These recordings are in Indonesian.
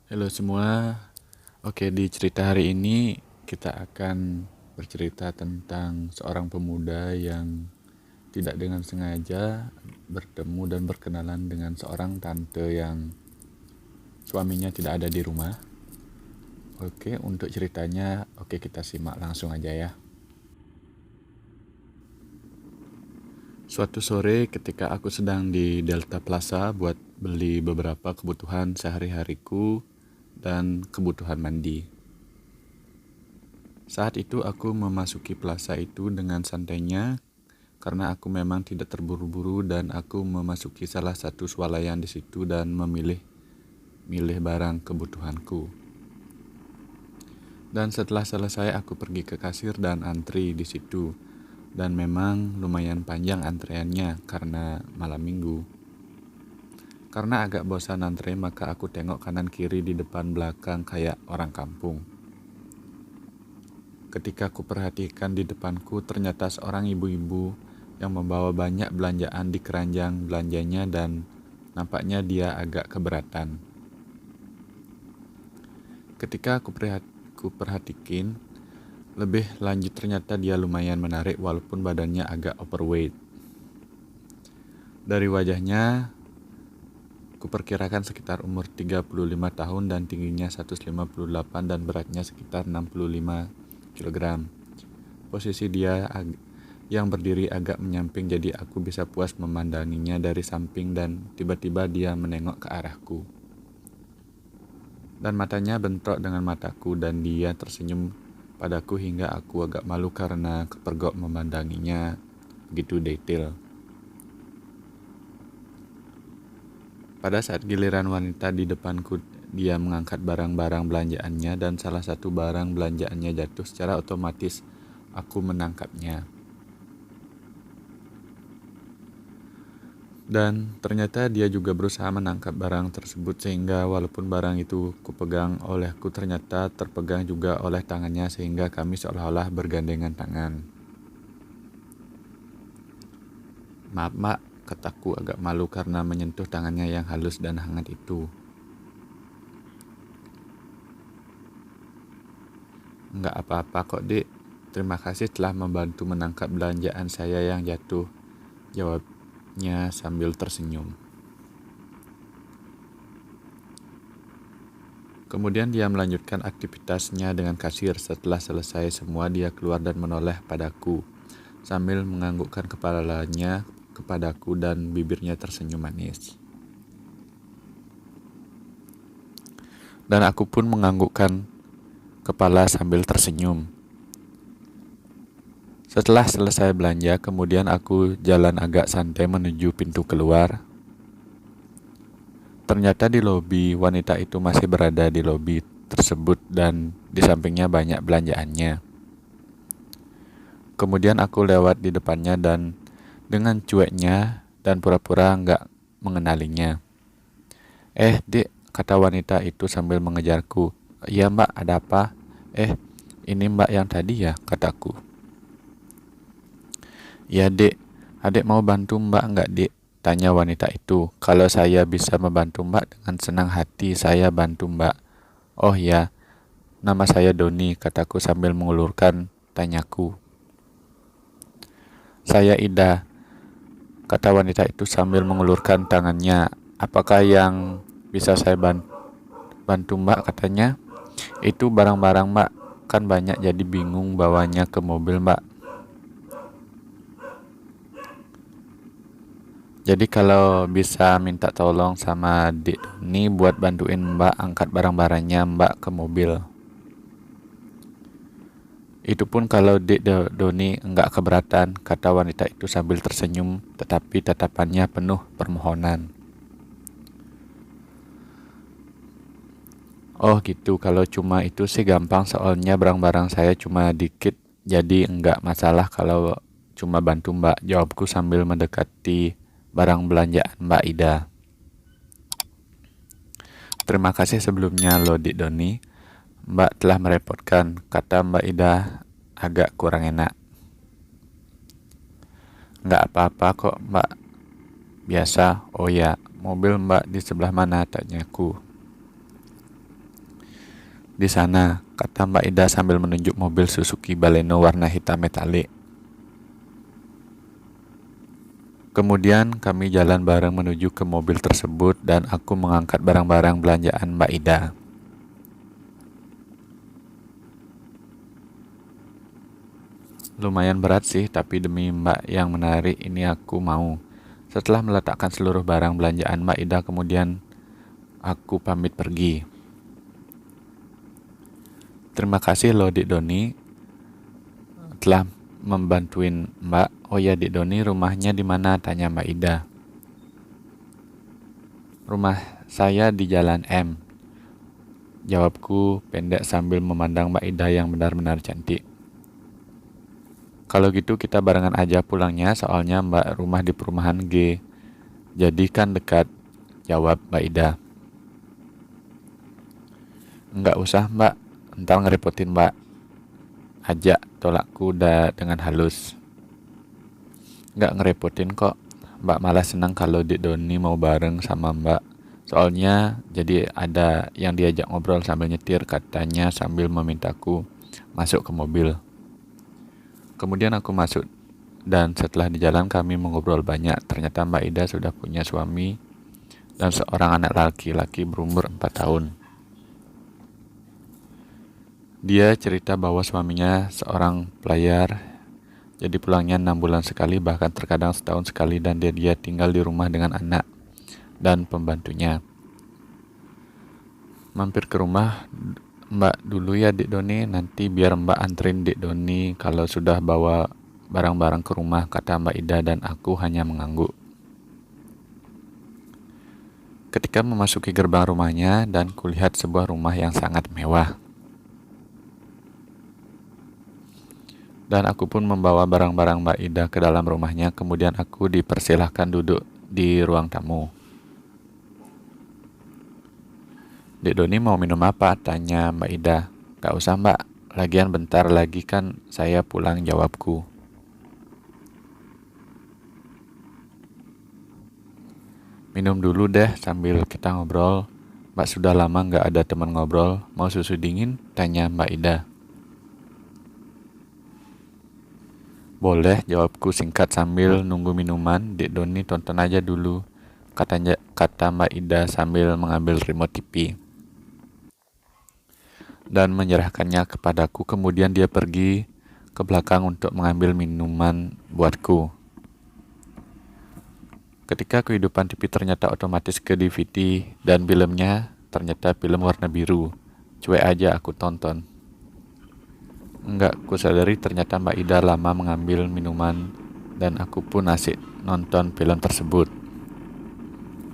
Halo semua. Oke, di cerita hari ini kita akan bercerita tentang seorang pemuda yang tidak dengan sengaja bertemu dan berkenalan dengan seorang tante yang suaminya tidak ada di rumah. Oke, untuk ceritanya, kita simak langsung aja ya. Suatu sore ketika aku sedang di Delta Plaza buat beli beberapa kebutuhan sehari-hariku dan kebutuhan mandi. Saat itu aku memasuki plaza itu dengan santainya karena aku memang tidak terburu-buru dan aku memasuki salah satu swalayan di situ dan memilih barang kebutuhanku. Dan setelah selesai aku pergi ke kasir dan antri di situ. Dan memang lumayan panjang antreannya karena malam minggu. Karena agak bosan antre maka aku tengok kanan kiri di depan belakang kayak orang kampung. Ketika aku perhatikan di depanku ternyata seorang ibu-ibu yang membawa banyak belanjaan di keranjang belanjanya dan nampaknya dia agak keberatan. Ketika aku perhatikin lebih lanjut ternyata dia lumayan menarik walaupun badannya agak overweight. Dari wajahnya aku perkirakan sekitar umur 35 tahun dan tingginya 158 dan beratnya sekitar 65 kg. Posisi dia yang berdiri agak menyamping jadi aku bisa puas memandanginya dari samping dan tiba-tiba dia menengok ke arahku. Dan matanya bentrok dengan mataku dan dia tersenyum padaku hingga aku agak malu karena kepergok memandanginya begitu detail. Pada saat giliran wanita di depanku, dia mengangkat barang-barang belanjaannya dan salah satu barang belanjaannya jatuh secara otomatis. Aku menangkapnya. Dan ternyata dia juga berusaha menangkap barang tersebut sehingga walaupun barang itu kupegang olehku ternyata terpegang juga oleh tangannya sehingga kami seolah-olah bergandengan tangan. Maaf mbak, kataku agak malu karena menyentuh tangannya yang halus dan hangat itu. Enggak apa-apa kok dek, terima kasih telah membantu menangkap belanjaan saya yang jatuh, jawabnya sambil tersenyum. Kemudian dia melanjutkan aktivitasnya dengan kasir. Setelah selesai semua dia keluar dan menoleh padaku sambil menganggukkan kepalanya kepadaku dan bibirnya tersenyum manis. Dan aku pun menganggukkan kepala sambil tersenyum. Setelah selesai belanja, kemudian aku jalan agak santai menuju pintu keluar. Ternyata di lobi, wanita itu masih berada di lobi tersebut dan di sampingnya banyak belanjaannya. Kemudian aku lewat di depannya dan dengan cueknya dan pura-pura nggak mengenalinya. Dek, kata wanita itu sambil mengejarku. Iya mbak, ada apa? Ini mbak yang tadi ya, kataku. Ya dek, adek mau bantu mbak nggak dek? Tanya wanita itu. Kalau saya bisa membantu mbak dengan senang hati saya bantu mbak. Oh ya, nama saya Doni, kataku sambil mengulurkan tanyaku. Saya Ida, kata wanita itu sambil mengulurkan tangannya. Apakah yang bisa saya bantu mbak, katanya. Itu barang-barang mbak, kan banyak jadi bingung bawanya ke mobil mbak. Jadi kalau bisa minta tolong sama Dek Doni buat bantuin mbak angkat barang-barangnya mbak ke mobil. Itu pun kalau Dek Doni enggak keberatan, kata wanita itu sambil tersenyum tetapi tatapannya penuh permohonan. Oh gitu, kalau cuma itu sih gampang soalnya barang-barang saya cuma dikit jadi enggak masalah kalau cuma bantu mbak, jawabku sambil mendekati barang belanjaan mbak Ida. Terima kasih sebelumnya loh Dik Doni. Mbak telah merepotkan, kata Mbak Ida agak kurang enak. Nggak apa-apa kok mbak, biasa. Oh ya, mobil mbak di sebelah mana, tanyaku. Di sana, kata Mbak Ida sambil menunjuk mobil Suzuki Baleno warna hitam metalik. Kemudian kami jalan bareng menuju ke mobil tersebut dan aku mengangkat barang-barang belanjaan Mbak Ida. Lumayan berat sih, tapi demi Mbak yang menarik ini aku mau. Setelah meletakkan seluruh barang belanjaan Mbak Ida, kemudian aku pamit pergi. Terima kasih loh Dik Doni telah membantuin Mbak. Oh ya Dik Doni, rumahnya di mana? Tanya Mbak Ida. Rumah saya di Jalan M. Jawabku pendek sambil memandang Mbak Ida yang benar-benar cantik. Kalau gitu kita barengan aja pulangnya, soalnya Mbak rumah di perumahan G. Jadi kan dekat, jawab Mbak Ida. Enggak usah Mbak, entar ngerepotin Mbak. Ajak, tolakku dengan halus. Enggak ngerepotin kok, Mbak malah senang kalau Dik Doni mau bareng sama Mbak. Soalnya jadi ada yang diajak ngobrol sambil nyetir, katanya sambil memintaku masuk ke mobil. Kemudian aku masuk dan setelah di jalan kami mengobrol banyak. Ternyata Mbak Ida sudah punya suami dan seorang anak laki-laki berumur 4 tahun. Dia cerita bahwa suaminya seorang pelayar, jadi pulangnya 6 bulan sekali, bahkan terkadang setahun sekali, dan dia tinggal di rumah dengan anak dan pembantunya. Mampir ke rumah Mbak dulu ya Dik Doni, nanti biar Mbak anterin Dik Doni kalau sudah bawa barang-barang ke rumah, kata Mbak Ida, dan aku hanya mengangguk. Ketika memasuki gerbang rumahnya dan kulihat sebuah rumah yang sangat mewah. Dan aku pun membawa barang-barang Mbak Ida ke dalam rumahnya, kemudian aku dipersilahkan duduk di ruang tamu. Dik Doni mau minum apa? Tanya Mbak Ida. Gak usah Mbak, lagian bentar lagi kan saya pulang, jawabku. Minum dulu deh sambil kita ngobrol. Mbak sudah lama gak ada teman ngobrol. Mau susu dingin? Tanya Mbak Ida. Boleh, jawabku singkat sambil nunggu minuman. Dik Doni tonton aja dulu, kata Mbak Ida sambil mengambil remote TV dan menyerahkannya kepadaku. Kemudian dia pergi ke belakang untuk mengambil minuman buatku. Ketika kehidupan TV ternyata otomatis ke DVD dan filmnya ternyata film warna biru. Cuek aja aku tonton. Enggak kusadari ternyata Mbak Ida lama mengambil minuman dan aku pun asik nonton film tersebut.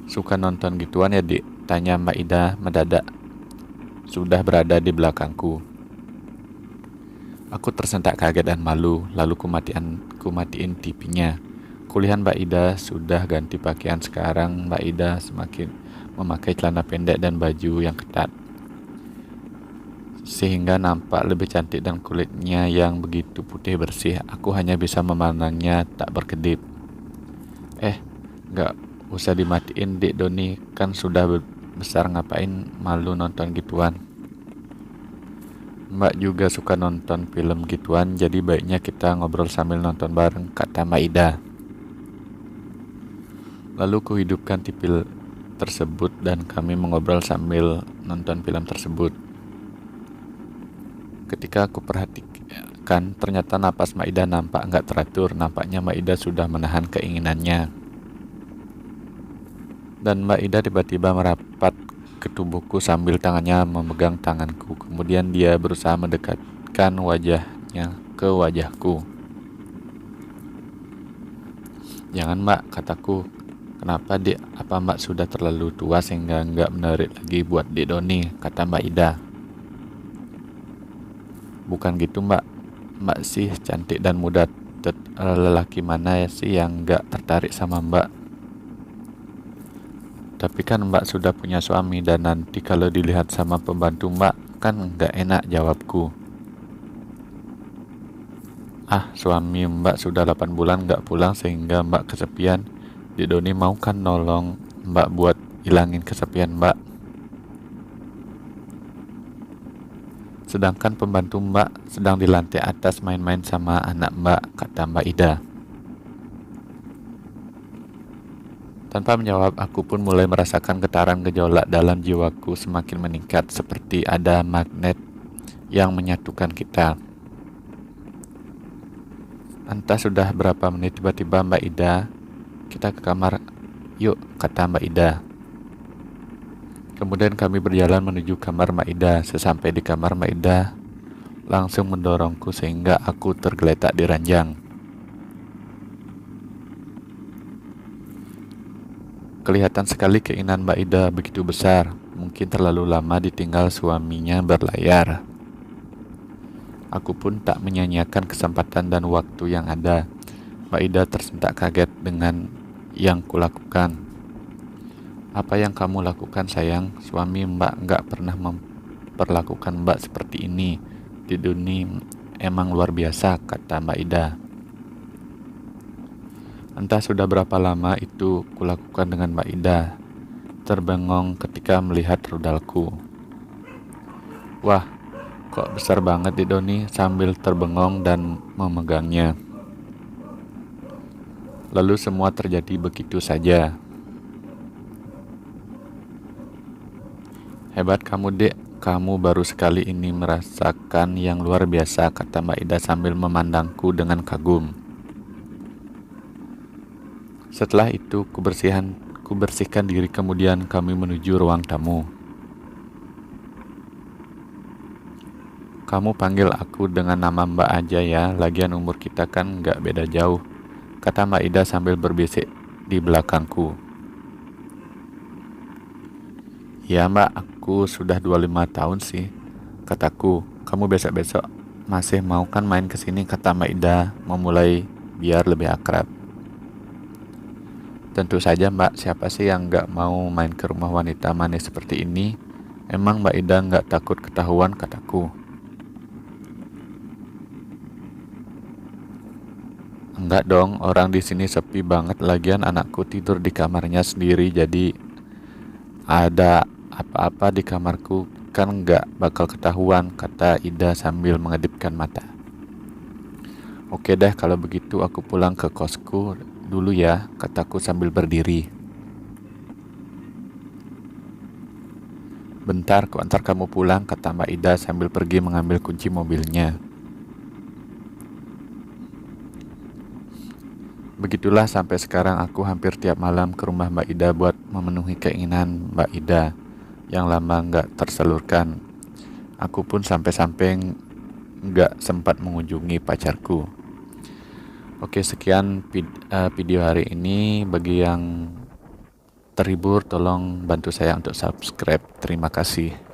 Suka nonton gituan ya Dik? Tanya Mbak Ida mendadak sudah berada di belakangku. Aku tersentak kaget dan malu, lalu kumatiin TV-nya. Kulihat Mbak Ida sudah ganti pakaian. Sekarang Mbak Ida semakin memakai celana pendek dan baju yang ketat, sehingga nampak lebih cantik dan kulitnya yang begitu putih bersih. Aku hanya bisa memandangnya tak berkedip. Gak usah dimatiin Dik Doni, kan sudah besar, ngapain malu nonton gituan. Mbak juga suka nonton film gituan, jadi baiknya kita ngobrol sambil nonton bareng, kata Mbak Ida. Lalu kuhidupkan TV tersebut dan kami mengobrol sambil nonton film tersebut. Ketika aku perhatikan, ternyata napas Mbak Ida nampak nggak teratur. Nampaknya Mbak Ida sudah menahan keinginannya. Dan Mbak Ida tiba-tiba merapat ke tubuhku sambil tangannya memegang tanganku. Kemudian dia berusaha mendekatkan wajahnya ke wajahku. Jangan Mbak, kataku. Kenapa Dik? Apa Mbak sudah terlalu tua sehingga nggak menarik lagi buat Dik Doni? Kata Mbak Ida. Bukan gitu Mbak. Mbak sih cantik dan muda. Lelaki mana sih yang nggak tertarik sama Mbak? Tapi kan Mbak sudah punya suami dan nanti kalau dilihat sama pembantu Mbak kan nggak enak, jawabku. Suami Mbak sudah 8 bulan nggak pulang sehingga Mbak kesepian. Dik Doni mau kan nolong Mbak buat hilangin kesepian Mbak. Sedangkan pembantu Mbak sedang di lantai atas main-main sama anak Mbak, kata Mbak Ida. Tanpa menjawab, aku pun mulai merasakan getaran gejolak dalam jiwaku semakin meningkat, seperti ada magnet yang menyatukan kita. Entah sudah berapa menit, tiba-tiba Mbak Ida, kita ke kamar yuk, kata Mbak Ida. Kemudian kami berjalan menuju kamar Mbak Ida. Sesampai di kamar Mbak Ida, langsung mendorongku sehingga aku tergeletak di ranjang. Kelihatan sekali keinginan Mbak Ida begitu besar, mungkin terlalu lama ditinggal suaminya berlayar. Aku pun tak menyanyiakan kesempatan dan waktu yang ada. Mbak Ida tersentak kaget dengan yang kulakukan. Apa yang kamu lakukan, sayang? Suami Mbak nggak pernah memperlakukan Mbak seperti ini. Di dunia emang luar biasa, kata Mbak Ida. Entah sudah berapa lama itu kulakukan dengan Mbak Ida. Terbengong ketika melihat rudalku. Wah, kok besar banget di Doni, sambil terbengong dan memegangnya. Lalu semua terjadi begitu saja. Hebat kamu, Dek. Kamu baru sekali ini merasakan yang luar biasa, kata Mbak Ida sambil memandangku dengan kagum. Setelah itu, kubersihkan diri, kemudian kami menuju ruang tamu. Kamu panggil aku dengan nama Mbak aja ya, lagian umur kita kan nggak beda jauh, kata Mbak Ida sambil berbisik di belakangku. Ya Mbak, aku sudah 25 tahun sih, kataku. Kamu besok-besok masih mau kan main kesini, kata Mbak Ida memulai biar lebih akrab. Tentu saja Mbak, siapa sih yang nggak mau main ke rumah wanita manis seperti ini? Emang Mbak Ida nggak takut ketahuan, kataku. Enggak dong, orang di sini sepi banget, lagian anakku tidur di kamarnya sendiri, jadi ada apa-apa di kamarku kan nggak bakal ketahuan, kata Ida sambil mengedipkan mata. Oke deh, kalau begitu aku pulang ke kosku dulu ya, kataku sambil berdiri. Bentar, ku antar kamu pulang, kata Mbak Ida sambil pergi mengambil kunci mobilnya. Begitulah sampai sekarang aku hampir tiap malam ke rumah Mbak Ida buat memenuhi keinginan Mbak Ida yang lama nggak tersalurkan. Aku pun sampai-sampai nggak sempat mengunjungi pacarku. Oke, sekian video hari ini. Bagi yang terhibur, tolong bantu saya untuk subscribe. Terima kasih.